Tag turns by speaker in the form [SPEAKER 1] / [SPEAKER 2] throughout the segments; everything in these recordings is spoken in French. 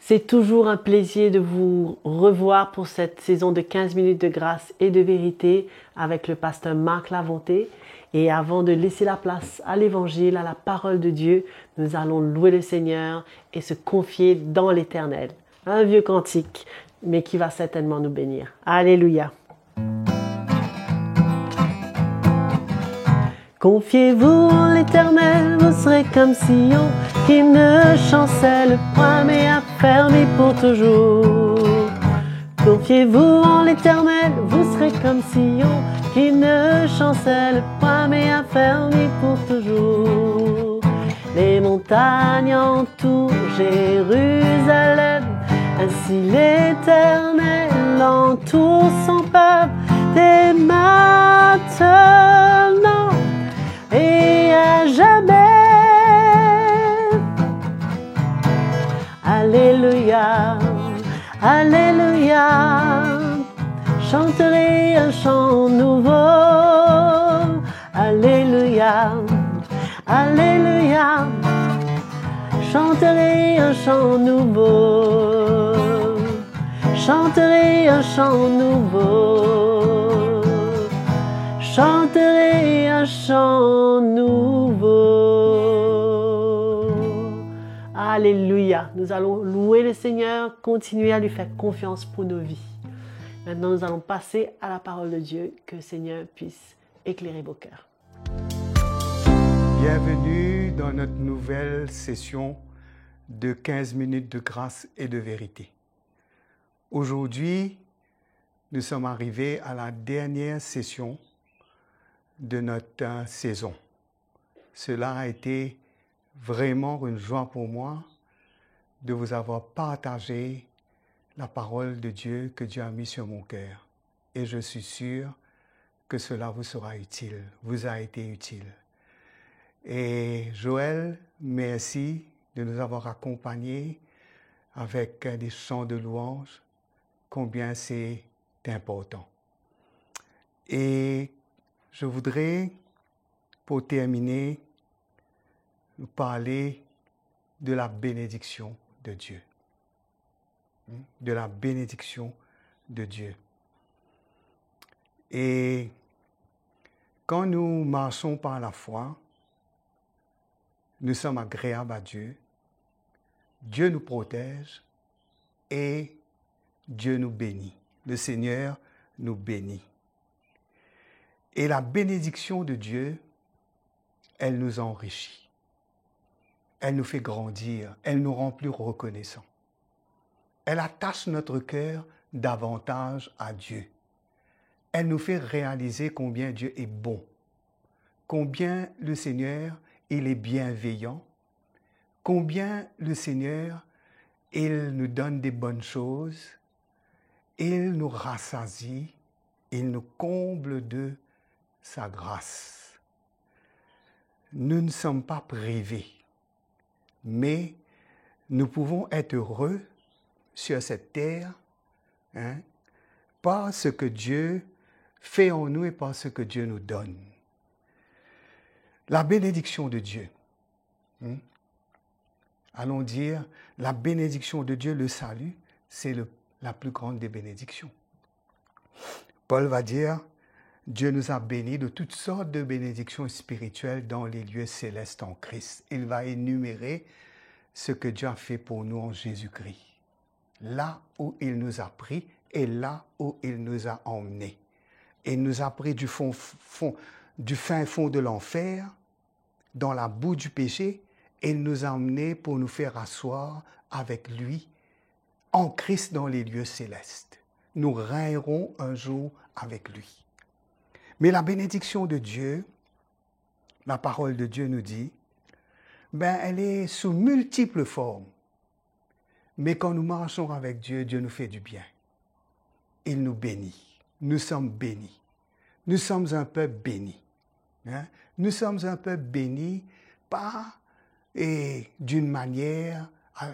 [SPEAKER 1] C'est toujours un plaisir de vous revoir pour cette saison de 15 minutes de grâce et de vérité avec le pasteur Marc Lavonté. Et avant de laisser la place à l'évangile, à la parole de Dieu, nous allons louer le Seigneur et se confier dans l'Éternel. Un vieux cantique, mais qui va certainement nous bénir. Alléluia. Confiez-vous en l'Éternel, vous serez comme Sion, qui ne chancelle point, mais affermi pour toujours. Confiez-vous en l'Éternel, vous serez comme Sion, qui ne chancelle point, mais affermi pour toujours. Les montagnes entourent Jérusalem, ainsi l'Éternel entoure son peuple dès maintenant et à jamais. Alléluia, Alléluia. Chanterai un chant nouveau. Alléluia, Alléluia. Chanterai un chant nouveau. Chanterai un chant nouveau. Chanterai un chant nouveau. Alléluia. Nous allons louer le Seigneur, continuer à lui faire confiance pour nos vies. Maintenant, nous allons passer à la parole de Dieu. Que le Seigneur puisse éclairer vos cœurs.
[SPEAKER 2] Bienvenue dans notre nouvelle session de 15 minutes de grâce et de vérité. Aujourd'hui, nous sommes arrivés à la dernière session de notre saison. Cela a été vraiment une joie pour moi de vous avoir partagé la parole de Dieu que Dieu a mis sur mon cœur. Et je suis sûr que cela vous sera utile, vous a été utile. Et Joël, merci de nous avoir accompagnés avec des chants de louange, combien c'est important. Et je voudrais, pour terminer, nous parler de la bénédiction de Dieu. De la bénédiction de Dieu. Et quand nous marchons par la foi, nous sommes agréables à Dieu. Dieu nous protège et Dieu nous bénit. Le Seigneur nous bénit. Et la bénédiction de Dieu, elle nous enrichit. Elle nous fait grandir. Elle nous rend plus reconnaissants. Elle attache notre cœur davantage à Dieu. Elle nous fait réaliser combien Dieu est bon. Combien le Seigneur, il est bienveillant. Combien le Seigneur, il nous donne des bonnes choses. Il nous rassasie. Il nous comble de sa grâce. Nous ne sommes pas privés, mais nous pouvons être heureux sur cette terre par ce que Dieu fait en nous et par ce que Dieu nous donne. La bénédiction de Dieu. Allons dire, la bénédiction de Dieu, le salut, c'est la plus grande des bénédictions. Paul va dire, Dieu nous a bénis de toutes sortes de bénédictions spirituelles dans les lieux célestes en Christ. Il va énumérer ce que Dieu a fait pour nous en Jésus-Christ. Là où il nous a pris et là où il nous a emmenés. Il nous a pris du fin fond de l'enfer, dans la boue du péché, et il nous a emmenés pour nous faire asseoir avec lui en Christ dans les lieux célestes. Nous règnerons un jour avec lui. Mais la bénédiction de Dieu, la parole de Dieu nous dit, elle est sous multiples formes. Mais quand nous marchons avec Dieu, Dieu nous fait du bien. Il nous bénit. Nous sommes bénis. Nous sommes un peuple béni. Nous sommes un peuple béni pas d'une manière,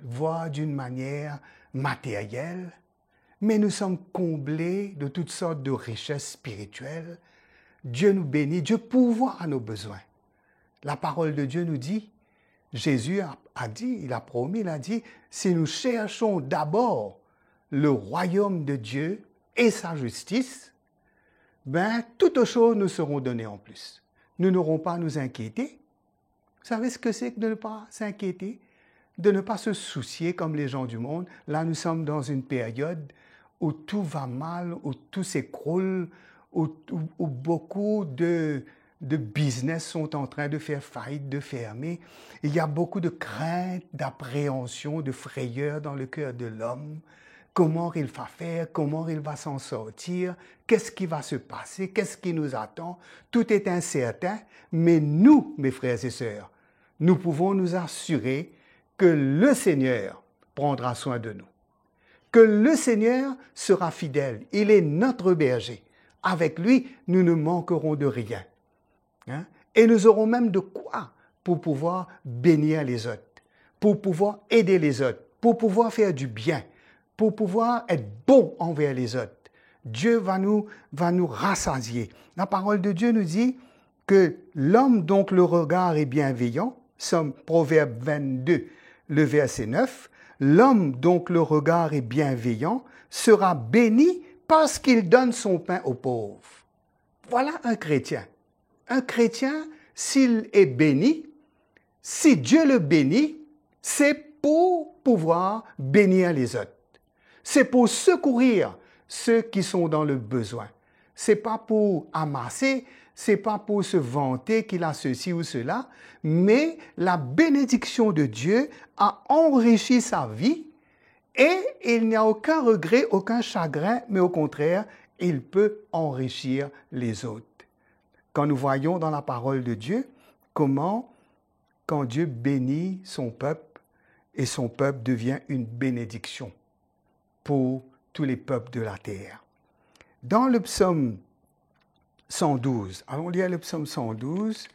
[SPEAKER 2] voire d'une manière matérielle, mais nous sommes comblés de toutes sortes de richesses spirituelles. Dieu nous bénit, Dieu pourvoit à nos besoins. La parole de Dieu nous dit, Jésus a dit, il a promis, il a dit, si nous cherchons d'abord le royaume de Dieu et sa justice, ben, toutes choses nous seront données en plus. Nous n'aurons pas à nous inquiéter. Vous savez ce que c'est que de ne pas s'inquiéter? De ne pas se soucier comme les gens du monde. Là, nous sommes dans une période où tout va mal, où tout s'écroule, où beaucoup de business sont en train de faire faillite, de fermer. Il y a beaucoup de crainte, d'appréhension, de frayeur dans le cœur de l'homme. Comment il va faire? Comment il va s'en sortir? Qu'est-ce qui va se passer? Qu'est-ce qui nous attend? Tout est incertain, mais nous, mes frères et sœurs, nous pouvons nous assurer que le Seigneur prendra soin de nous, que le Seigneur sera fidèle. Il est notre berger. Avec lui, nous ne manquerons de rien. Hein? Et nous aurons même de quoi pour pouvoir bénir les autres, pour pouvoir aider les autres, pour pouvoir faire du bien, pour pouvoir être bon envers les autres. Dieu va nous rassasier. La parole de Dieu nous dit que l'homme, donc le regard est bienveillant, Proverbe 22, le verset 9, l'homme, donc le regard est bienveillant, sera béni parce qu'il donne son pain aux pauvres. Voilà un chrétien. Un chrétien, s'il est béni, si Dieu le bénit, c'est pour pouvoir bénir les autres. C'est pour secourir ceux qui sont dans le besoin. C'est pas pour amasser, c'est pas pour se vanter qu'il a ceci ou cela, mais la bénédiction de Dieu a enrichi sa vie et il n'y a aucun regret, aucun chagrin, mais au contraire, il peut enrichir les autres. Quand nous voyons dans la parole de Dieu comment, quand Dieu bénit son peuple, et son peuple devient une bénédiction pour tous les peuples de la terre. Dans le psaume 112, allons lire le psaume 112.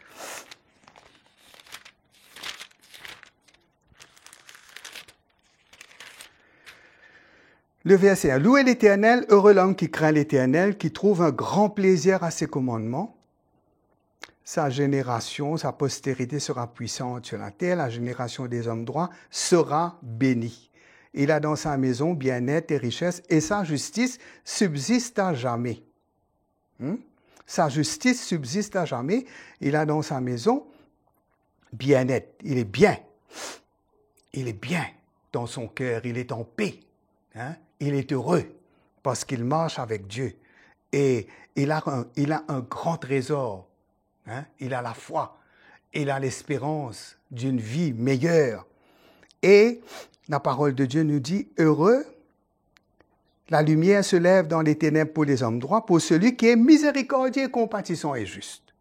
[SPEAKER 2] Le verset 1. Louez l'Éternel, heureux l'homme qui craint l'Éternel, qui trouve un grand plaisir à ses commandements. Sa génération, sa postérité sera puissante sur la terre, la génération des hommes droits sera bénie. Il a dans sa maison bien-être et richesse, et sa justice subsiste à jamais. Sa justice subsiste à jamais. Il a dans sa maison bien-être. Il est bien. Il est bien dans son cœur. Il est en paix. Il est heureux parce qu'il marche avec Dieu. Et il a un grand trésor. Il a la foi. Il a l'espérance d'une vie meilleure. Et la parole de Dieu nous dit, heureux, la lumière se lève dans les ténèbres pour les hommes droits, pour celui qui est miséricordieux, compatissant et juste.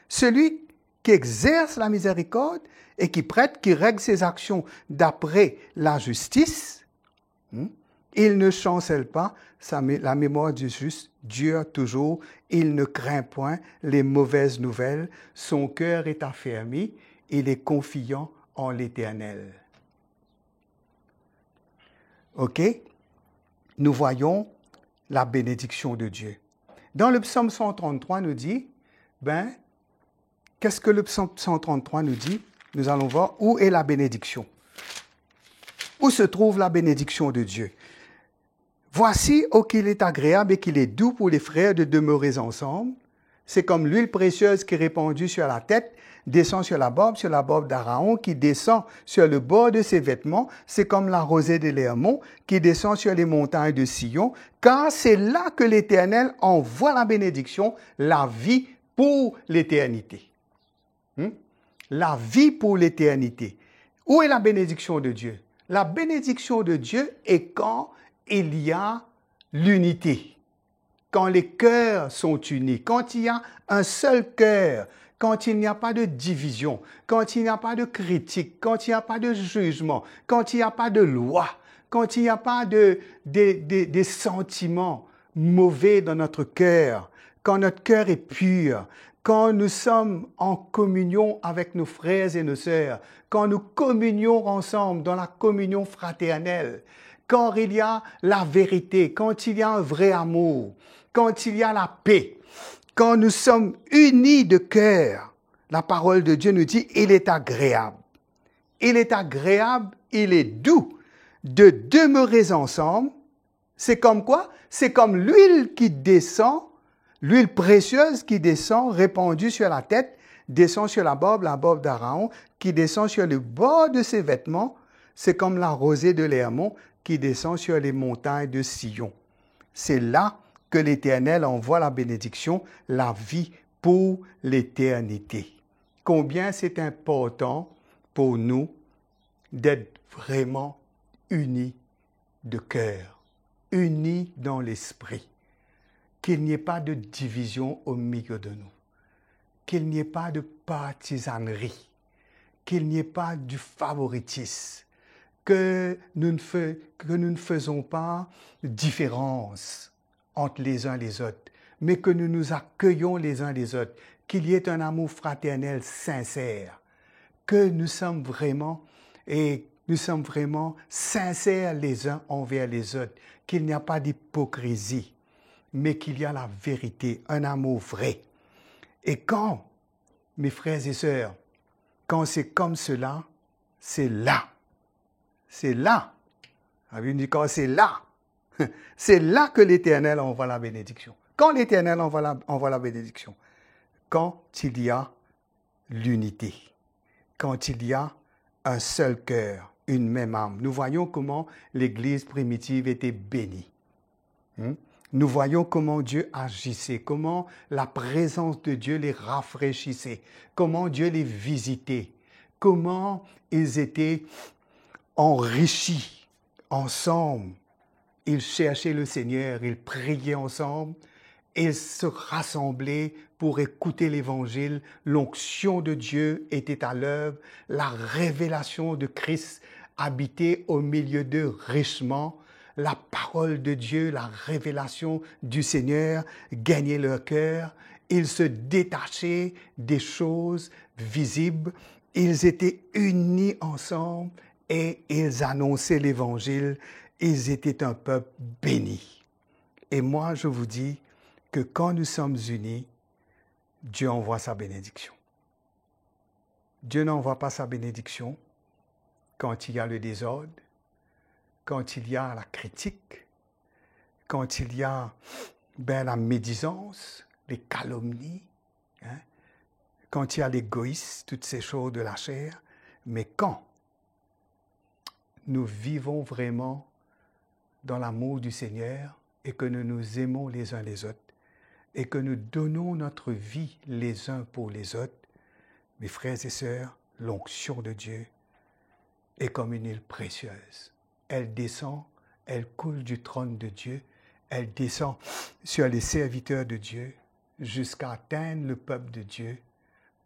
[SPEAKER 2] Celui qui exerce la miséricorde et qui prête, qui règle ses actions d'après la justice, il ne chancelle pas, la mémoire du juste dure toujours, il ne craint point les mauvaises nouvelles, son cœur est affermi, il est confiant en l'Éternel. OK? Nous voyons la bénédiction de Dieu. Dans le psaume 133, nous dit, qu'est-ce que le psaume 133 nous dit? Nous allons voir où est la bénédiction. Où se trouve la bénédiction de Dieu? Voici, ô qu'il est agréable et qu'il est doux pour les frères de demeurer ensemble. C'est comme l'huile précieuse qui est répandue sur la tête, descend sur la barbe d'Aaron, qui descend sur le bord de ses vêtements. C'est comme la rosée de l'Hermon, qui descend sur les montagnes de Sion. Car c'est là que l'Éternel envoie la bénédiction, la vie pour l'éternité. La vie pour l'éternité. Où est la bénédiction de Dieu? La bénédiction de Dieu est quand il y a l'unité, quand les cœurs sont unis, quand il y a un seul cœur, quand il n'y a pas de division, quand il n'y a pas de critique, quand il n'y a pas de jugement, quand il n'y a pas de loi, quand il n'y a pas des sentiments mauvais dans notre cœur, quand notre cœur est pur, quand nous sommes en communion avec nos frères et nos sœurs, quand nous communions ensemble dans la communion fraternelle, quand il y a la vérité, quand il y a un vrai amour, quand il y a la paix, quand nous sommes unis de cœur, la parole de Dieu nous dit, il est agréable. il est agréable, il est doux de demeurer ensemble. C'est comme quoi? C'est comme l'huile qui descend, l'huile précieuse qui descend, répandue sur la tête, descend sur la barbe d'Aaron, qui descend sur le bord de ses vêtements. C'est comme la rosée de l'Hermon qui descend sur les montagnes de Sion. C'est là que l'Éternel envoie la bénédiction, la vie pour l'éternité. Combien c'est important pour nous d'être vraiment unis de cœur, unis dans l'esprit, qu'il n'y ait pas de division au milieu de nous, qu'il n'y ait pas de partisanerie, qu'il n'y ait pas du favoritisme, que nous ne faisons pas de différence entre les uns et les autres, mais que nous nous accueillons les uns les autres, qu'il y ait un amour fraternel sincère, que nous sommes vraiment sincères les uns envers les autres, qu'il n'y a pas d'hypocrisie, mais qu'il y a la vérité, un amour vrai. Et quand, mes frères et sœurs, quand c'est comme cela, c'est là. C'est là. Quand c'est là. C'est là que l'Éternel envoie la bénédiction. Quand l'Éternel envoie la bénédiction? Quand il y a l'unité. Quand il y a un seul cœur, une même âme. Nous voyons comment l'Église primitive était bénie. Nous voyons comment Dieu agissait, comment la présence de Dieu les rafraîchissait, comment Dieu les visitait, comment ils étaient enrichis ensemble. Ils cherchaient le Seigneur, ils priaient ensemble, ils se rassemblaient pour écouter l'Évangile. L'onction de Dieu était à l'œuvre, la révélation de Christ habitait au milieu d'eux richement. La parole de Dieu, la révélation du Seigneur gagnait leur cœur. Ils se détachaient des choses visibles. Ils étaient unis ensemble et ils annonçaient l'Évangile. Ils étaient un peuple béni. Et moi, je vous dis que quand nous sommes unis, Dieu envoie sa bénédiction. Dieu n'envoie pas sa bénédiction quand il y a le désordre, quand il y a la critique, quand il y a la médisance, les calomnies, quand il y a l'égoïsme, toutes ces choses de la chair. Mais quand nous vivons vraiment dans l'amour du Seigneur et que nous nous aimons les uns les autres et que nous donnons notre vie les uns pour les autres, mes frères et sœurs, l'onction de Dieu est comme une île précieuse. Elle descend, elle coule du trône de Dieu, elle descend sur les serviteurs de Dieu jusqu'à atteindre le peuple de Dieu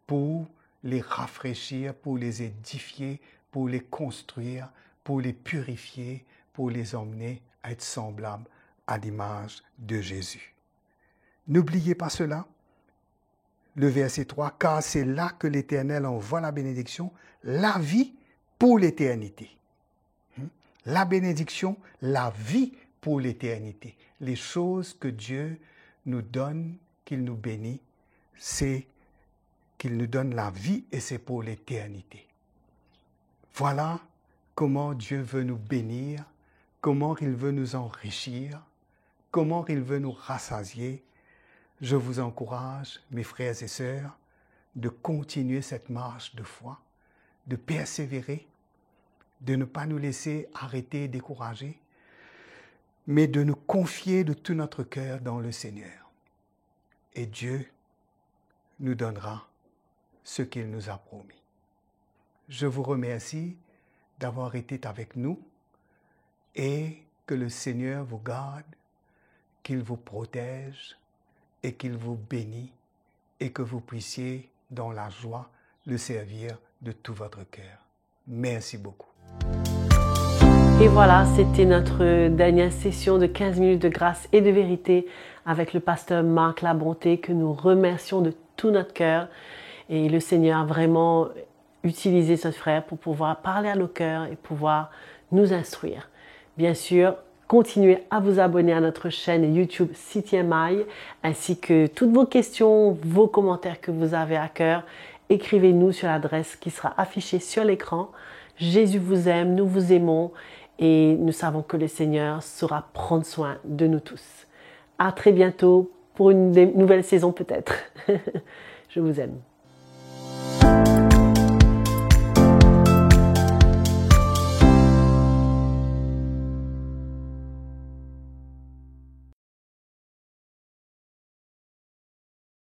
[SPEAKER 2] pour les rafraîchir, pour les édifier, pour les construire, pour les purifier, pour les emmener à être semblables à l'image de Jésus. N'oubliez pas cela. Le verset 3, car c'est là que l'Éternel envoie la bénédiction, la vie pour l'éternité. La bénédiction, la vie pour l'éternité. Les choses que Dieu nous donne, qu'il nous bénit, c'est qu'il nous donne la vie et c'est pour l'éternité. Voilà comment Dieu veut nous bénir, comment il veut nous enrichir, comment il veut nous rassasier. Je vous encourage, mes frères et sœurs, de continuer cette marche de foi, de persévérer, de ne pas nous laisser arrêter, décourager, mais de nous confier de tout notre cœur dans le Seigneur. Et Dieu nous donnera ce qu'il nous a promis. Je vous remercie d'avoir été avec nous et que le Seigneur vous garde, qu'il vous protège et qu'il vous bénisse et que vous puissiez, dans la joie, le servir de tout votre cœur. Merci beaucoup.
[SPEAKER 1] Et voilà, c'était notre dernière session de 15 minutes de grâce et de vérité avec le pasteur Marc Labonté, que nous remercions de tout notre cœur. Et le Seigneur a vraiment utilisé ce frère pour pouvoir parler à nos cœurs et pouvoir nous instruire. Bien sûr, continuez à vous abonner à notre chaîne YouTube CTMI, ainsi que toutes vos questions, vos commentaires que vous avez à cœur. Écrivez-nous sur l'adresse qui sera affichée sur l'écran. Jésus vous aime, nous vous aimons et nous savons que le Seigneur saura prendre soin de nous tous. À très bientôt pour une nouvelle saison peut-être. Je vous aime.